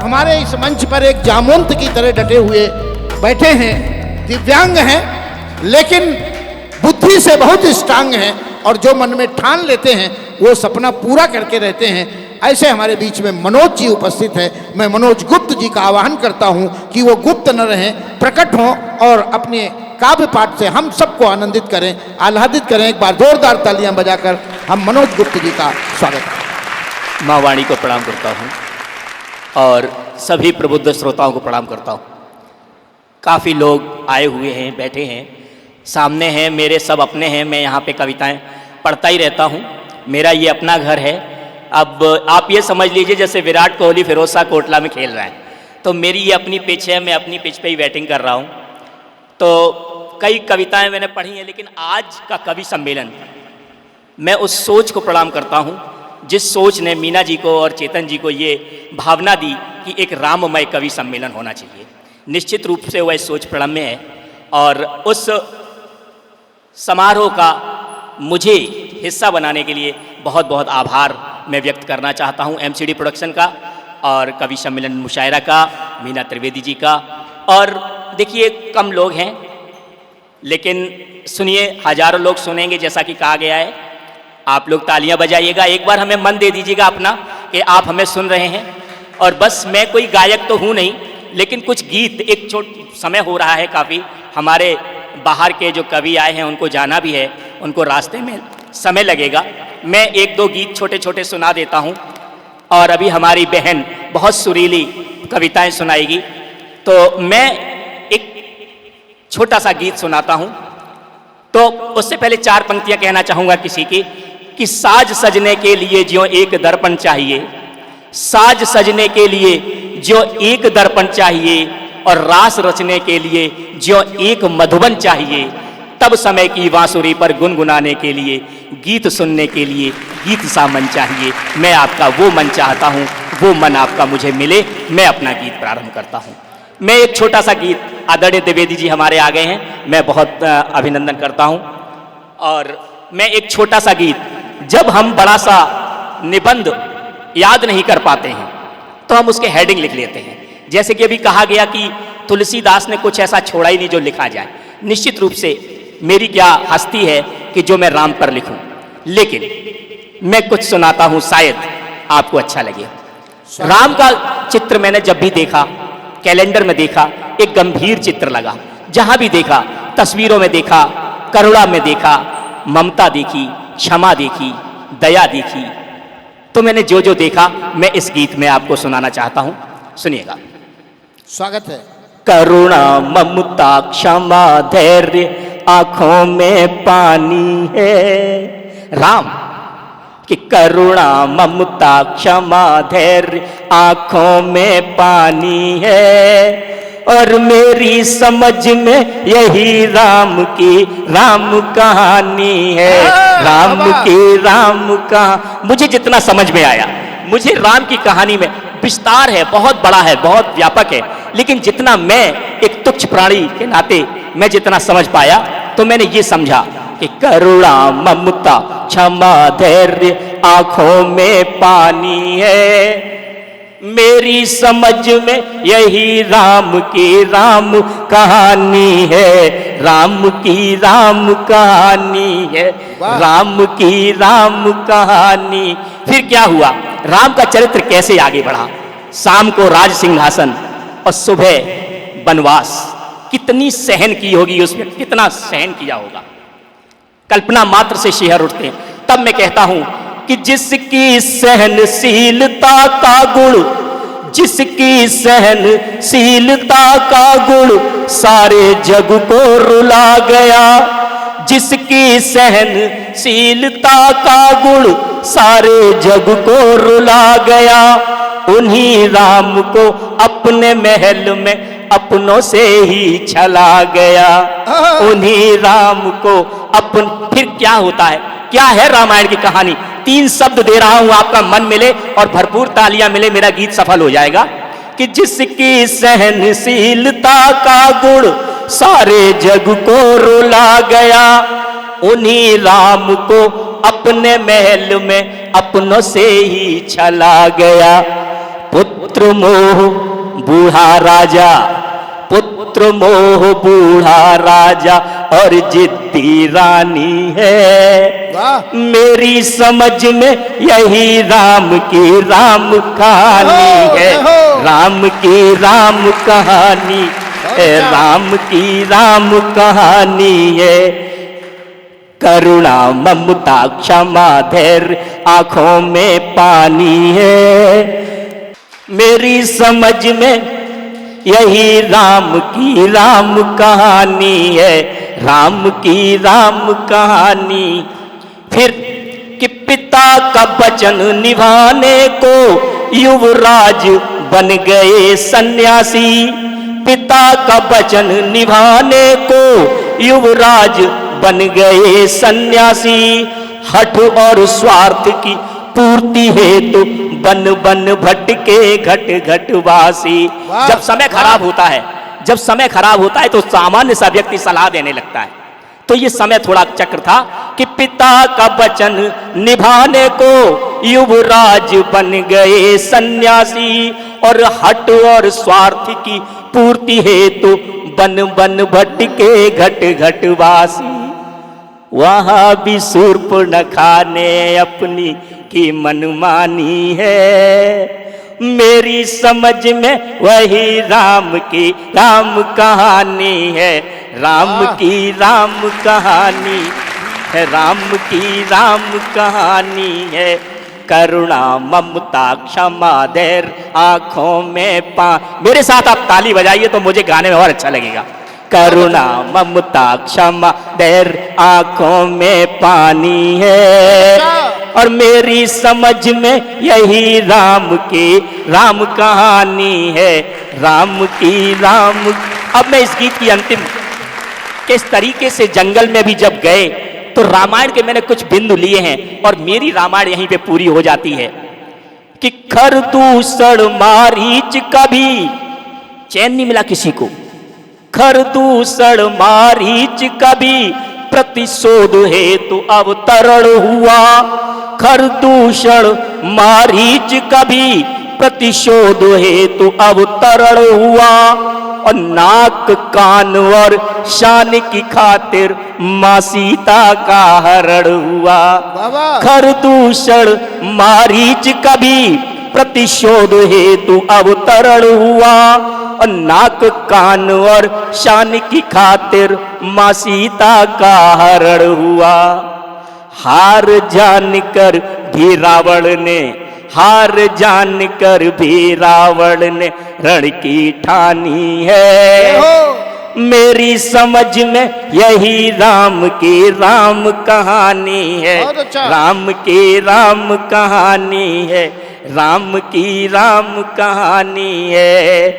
हमारे इस मंच पर एक जामवंत की तरह डटे हुए बैठे हैं, दिव्यांग हैं लेकिन बुद्धि से बहुत स्ट्रांग हैं और जो मन में ठान लेते हैं वो सपना पूरा करके रहते हैं। ऐसे हमारे बीच में मनोज जी उपस्थित है। मैं मनोज गुप्त जी का आह्वान करता हूं कि वो गुप्त न रहें, प्रकट हों और अपने काव्य पाठ से हम सबको आनंदित करें, आह्लादित करें। एक बार जोरदार तालियां बजाकर हम मनोज गुप्त जी का स्वागत करें। माँ वाणी को प्रणाम करता हूँ और सभी प्रबुद्ध श्रोताओं को प्रणाम करता हूँ। काफ़ी लोग आए हुए हैं, बैठे हैं, सामने हैं, मेरे सब अपने हैं। मैं यहाँ पे कविताएं पढ़ता ही रहता हूँ, मेरा ये अपना घर है। अब आप ये समझ लीजिए जैसे विराट कोहली फिरोजशाह कोटला में खेल रहा है, तो मेरी ये अपनी पिच है, मैं अपनी पिच पे ही बैटिंग कर रहा हूँ। तो कई कविताएं मैंने पढ़ी हैं, लेकिन आज का कवि सम्मेलन मैं उस सोच को प्रणाम करता हूँ जिस सोच ने मीना जी को और चेतन जी को ये भावना दी कि एक राममय कवि सम्मेलन होना चाहिए। निश्चित रूप से वह सोच प्रणम्य है और उस समारोह का मुझे हिस्सा बनाने के लिए बहुत बहुत आभार मैं व्यक्त करना चाहता हूं एमसीडी प्रोडक्शन का और कवि सम्मेलन मुशायरा का, मीना त्रिवेदी जी का। और देखिए कम लोग हैं लेकिन सुनिए, हजारों लोग सुनेंगे जैसा कि कहा गया है। आप लोग तालियां बजाइएगा, एक बार हमें मन दे दीजिएगा अपना कि आप हमें सुन रहे हैं। और बस मैं कोई गायक तो हूँ नहीं, लेकिन कुछ गीत, एक समय हो रहा है काफ़ी, हमारे बाहर के जो कवि आए हैं उनको जाना भी है, उनको रास्ते में समय लगेगा। मैं एक दो गीत छोटे छोटे सुना देता हूँ और अभी हमारी बहन बहुत सुरीली कविताएं सुनाएगी। तो मैं एक छोटा सा गीत सुनाता हूँ। तो उससे पहले चार पंक्तियां कहना चाहूँगा किसी की कि साज सजने के लिए जो एक दर्पण चाहिए, साज सजने के लिए जो एक दर्पण चाहिए और रास रचने के लिए जो एक मधुबन चाहिए, तब समय की बांसुरी पर गुनगुनाने के लिए, गीत सुनने के लिए गीत सा मन चाहिए। मैं आपका वो मन चाहता हूँ, वो मन आपका मुझे मिले। मैं अपना गीत प्रारंभ करता हूँ। मैं एक छोटा सा गीत, आदरणीय द्विवेदी जी हमारे आ गए हैं, मैं बहुत अभिनंदन करता हूँ। और मैं एक छोटा सा गीत, जब हम बड़ा सा निबंध याद नहीं कर पाते हैं तो हम उसके हेडिंग लिख लेते हैं। जैसे कि अभी कहा गया कि तुलसीदास ने कुछ ऐसा छोड़ा ही नहीं जो लिखा जाए। निश्चित रूप से मेरी क्या हस्ती है कि जो मैं राम पर लिखूं, लेकिन मैं कुछ सुनाता हूं, शायद आपको अच्छा लगे। राम का चित्र मैंने जब भी देखा, कैलेंडर में देखा, एक गंभीर चित्र लगा। जहां भी देखा, तस्वीरों में देखा, करुणा में देखा, ममता देखी, क्षमा देखी, दया देखी। तो मैंने जो जो देखा मैं इस गीत में आपको सुनाना चाहता हूं, सुनिएगा। स्वागत है। करुणा ममता क्षमा धैर्य आंखों में पानी है। राम कि करुणा ममता क्षमा धैर्य आंखों में पानी है और मेरी समझ में यही राम की राम कहानी है। राम की राम का मुझे जितना समझ में आया, मुझे राम की कहानी में विस्तार है, बहुत बड़ा है, बहुत व्यापक है, लेकिन जितना मैं एक तुच्छ प्राणी के नाते मैं जितना समझ पाया तो मैंने ये समझा कि करुणा ममता क्षमा धैर्य आंखों में पानी है। मेरी समझ में यही राम की राम कहानी है। राम की राम कहानी है, राम की राम कहानी। फिर क्या हुआ, राम का चरित्र कैसे आगे बढ़ा। शाम को राज सिंहासन और सुबह वनवास। कितनी सहन की होगी उसमें, कितना सहन किया होगा, कल्पना मात्र से शिहर उठते हैं। तब मैं कहता हूं कि जिसकी सहनशीलता का गुण, जिसकी सहनशीलता का गुण सारे जग को रुला गया, जिसकी सहनशीलता का गुण सारे जग को रुला गया, उन्हीं राम को अपने महल में अपनों से ही चला गया। उन्हीं राम को अपन। फिर क्या होता है, क्या है रामायण की कहानी। 3 शब्द दे रहा हूं, आपका मन मिले और भरपूर तालियां मिले, मेरा गीत सफल हो जाएगा। कि जिसकी सहनशीलता का गुण सारे जग को रुला गया, उन्हीं राम को अपने महल में अपनों से ही चला गया। पुत्र मोह बूढ़ा राजा, पुत्र मोह बूढ़ा राजा और जिद्दी रानी है। वाह मेरी समझ में यही राम की राम कहानी है, राम की राम कहानी है, राम की राम कहानी है। करुणा ममता क्षमा धैर्य आंखों में पानी है। मेरी समझ में यही राम की राम कहानी है, राम की राम कहानी। फिर कि पिता का वचन निभाने को युवराज बन गए सन्यासी, पिता का वचन निभाने को युवराज बन गए सन्यासी। हठ और स्वार्थ की पूर्ति हेतु बन बन भटके घट घटवासी। जब समय खराब होता है, जब समय खराब होता है तो सामान्य सा व्यक्ति सलाह देने लगता है। तो ये समय थोड़ा चक्र था कि पिता का वचन निभाने को युवराज बन गए सन्यासी, और हट और स्वार्थ की पूर्ति हेतु बन बन भटके घट घटवासी। वहां भी शूर्पणखा ने अपनी की मनमानी है। मेरी समझ में वही राम की राम कहानी है, राम की राम कहानी है, राम की राम कहानी है। करुणा ममता क्षमा धैर्य आंखों में मेरे साथ आप ताली बजाइए तो मुझे गाने में और अच्छा लगेगा। करुणा ममता क्षमा धैर्य आंखों में पानी है, और मेरी समझ में यही राम की राम कहानी है, राम की राम। अब मैं इस गीत की अंतिम किस तरीके से जंगल में भी जब गए तो रामायण के मैंने कुछ बिंदु लिए हैं और मेरी रामायण यहीं पे पूरी हो जाती है कि खरदूषण मारीच कभी चैन नहीं मिला किसी को, खरदूषण मारीच कभी प्रतिशोध हेतु अवतरण हुआ, खरदूषण मारीच कभी प्रतिशोध हेतु अवतरण हुआ, और नाक कान और शान की खातिर मां सीता का हरण हुआ। खरदूषण मारीच कभी प्रतिशोध हेतु अवतरण हुआ, और नाक कान और शान की खातिर मां सीता का हरण हुआ। हार जानकर भी रावण ने, हार जानकर भी रावण ने रण की ठानी है। मेरी समझ में यही राम की राम कहानी है, राम की राम कहानी है, राम की राम कहानी है।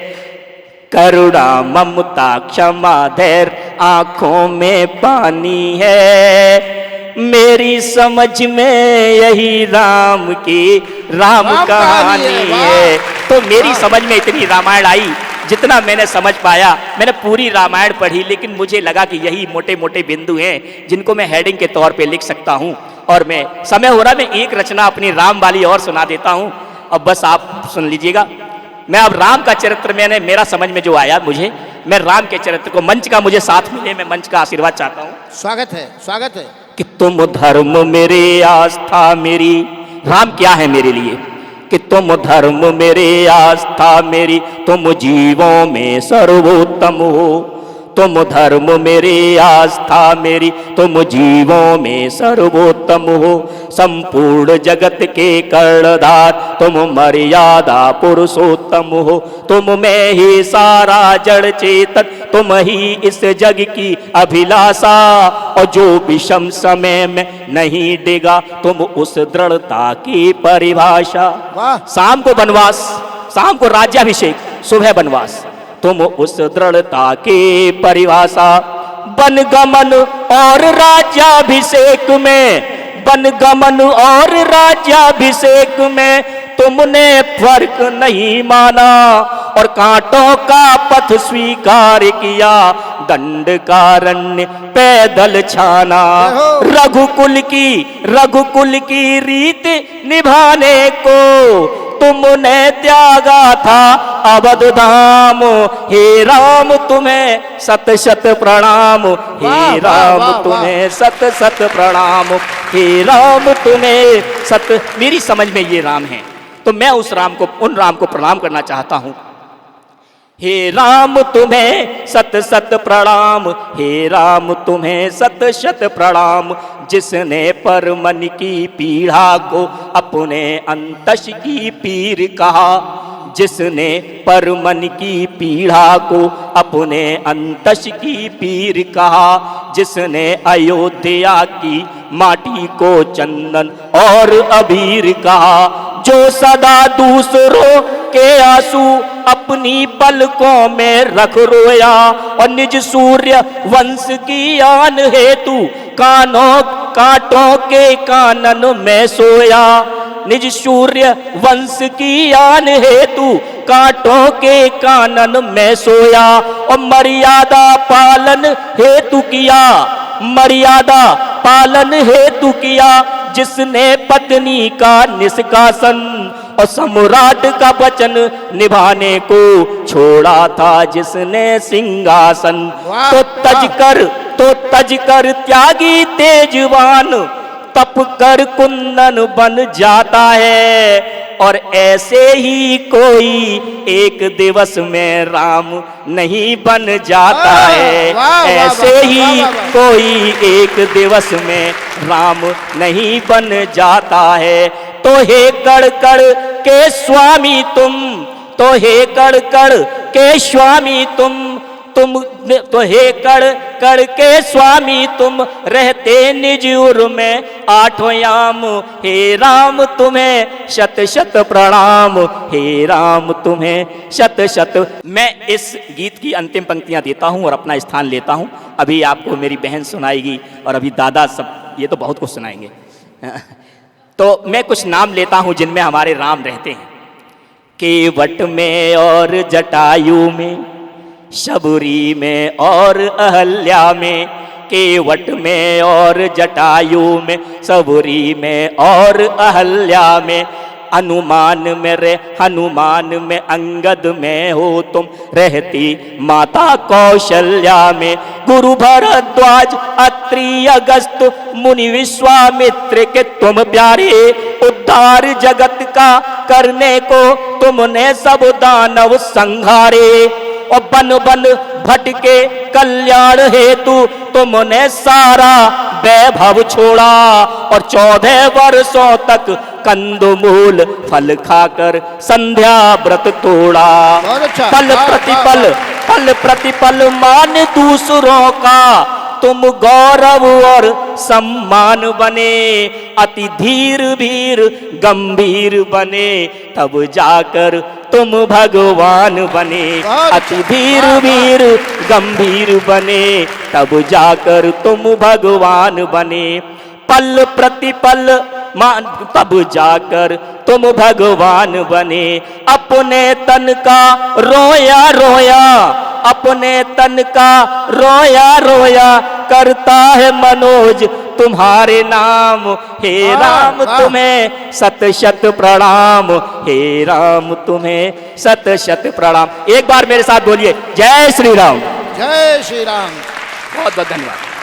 करुणा ममता क्षमा धैर्य आंखों में पानी है। मेरी समझ में यही राम की राम कहानी है। तो मेरी समझ में इतनी रामायण आई जितना मैंने समझ पाया। मैंने पूरी रामायण पढ़ी, लेकिन मुझे लगा कि यही मोटे मोटे बिंदु हैं जिनको मैं हेडिंग के तौर पे लिख सकता हूं। और मैं समय हो रहा, मैं एक रचना अपनी राम वाली और सुना देता हूं, अब बस आप सुन लीजिएगा। मैं अब राम का चरित्र मैंने मेरा समझ में जो आया मुझे, मैं राम के चरित्र को, मंच का मुझे साथ मिले, मैं मंच का आशीर्वाद चाहता हूँ। स्वागत है, स्वागत है। कि तुम धर्म मेरे आस्था मेरी, राम क्या है मेरे लिए, कि तुम धर्म मेरे आस्था मेरी, तुम जीवों में सर्वोत्तम हो। तुम धर्म मेरे आस्था मेरी, तुम जीवों में सर्वोत्तम हो। संपूर्ण जगत के कर्णधार, तुम मर्यादा पुरुषोत्तम हो। तुम में ही सारा जड़ चेतन, तुम ही इस जग की अभिलाषा, और जो विषम समय में नहीं डिगा, तुम उस दृढ़ता की परिभाषा। शाम को वनवास, शाम को राज्याभिषेक, सुबह वनवास, तुम उस दृढ़ता की परिभाषा। वनगमन और राज्याभिषेक में, वनगमन और राज्याभिषेक में तुमने फर्क नहीं माना, और कांटों का पथ स्वीकार किया, दंडकारण्य पैदल छाना। रघुकुल की रीत निभाने को तुमने त्यागा था अवध धाम। हे राम तुम्हें सत शत प्रणाम, वाह, हे वाह, राम वाह, तुम्हें सत शत प्रणाम, हे राम तुम्हें सत। मेरी समझ में ये राम है, तो मैं उस राम को, उन राम को प्रणाम करना चाहता हूं। हे राम तुम्हें सत शत प्रणाम, हे राम तुम्हें सत शत प्रणाम। जिसने पर मन की पीड़ा को अपने अंतश की पीर कहा, जिसने पर मन की पीड़ा को अपने अंतश की पीर कहा, जिसने अयोध्या की माटी को चंदन और अबीर कहा, जो सदा दूसरों के आंसू अपनी पलकों में रख रोया और निज सूर्य वंश की आन हेतु कांटों के कानन में सोया। निज सूर्य वंश की आन हेतु कांटों के कानन में सोया और मर्यादा पालन हेतु किया, मर्यादा पालन हेतु किया। जिसने पत्नी का निष्कासन और सम्राट का वचन निभाने को छोड़ा था, जिसने सिंहासन। तो तज कर त्यागी तेजवान तप कर कुंदन बन जाता है। और ऐसे ही कोई एक दिवस में राम नहीं बन जाता है, ऐसे ही कोई एक दिवस में राम नहीं बन जाता है। तो हे कड़ कड़ के स्वामी तुम, तो हे कड़ कड़ के स्वामी तुम तो हे कड़ कड़ के स्वामी तुम रहते निज उर में आठों याम। हे राम तुम्हें शत शत प्रणाम, हे राम तुम्हें शत शत। मैं इस गीत की अंतिम पंक्तियां देता हूं और अपना स्थान लेता हूं। अभी आपको मेरी बहन सुनाएगी और अभी दादा, सब ये तो बहुत कुछ सुनाएंगे। तो मैं कुछ नाम लेता हूं जिनमें हमारे राम रहते हैं। केवट में और जटायु में, शबरी में और अहल्या में, केवट में और जटायु में, सबरी में और अहल्या में, हनुमान में रे हनुमान में, अंगद में हो तुम रहती माता कौशल्या में, गुरु भरद्वाज अत्रि अगस्त मुनि विश्वामित्र के तुम प्यारे, उद्धार जगत का करने को तुमने सब दानव संहारे, और बन बन भटके कल्याण हेतु तुमने सारा वैभव छोड़ा, और 14 वर्षों तक कंदमूल फल खाकर संध्या व्रत तोड़ा। पल प्रतिपल मान दूसरों का तुम गौरव और सम्मान बने, अति धीर भीर गंभीर बने, तब जाकर तुम भगवान बने। अति धीर भीर गंभीर बने, तब जाकर तुम भगवान बने। पल प्रतिपल तब जाकर तुम भगवान बने। अपने तन का रोया रोया, अपने तन का रोया रोया, करता है मनोज तुम्हारे नाम। हे राम तुम्हें शत शत प्रणाम, हे राम तुम्हें शत शत प्रणाम। एक बार मेरे साथ बोलिए, जय श्री राम। जय श्री राम। बहुत बहुत धन्यवाद।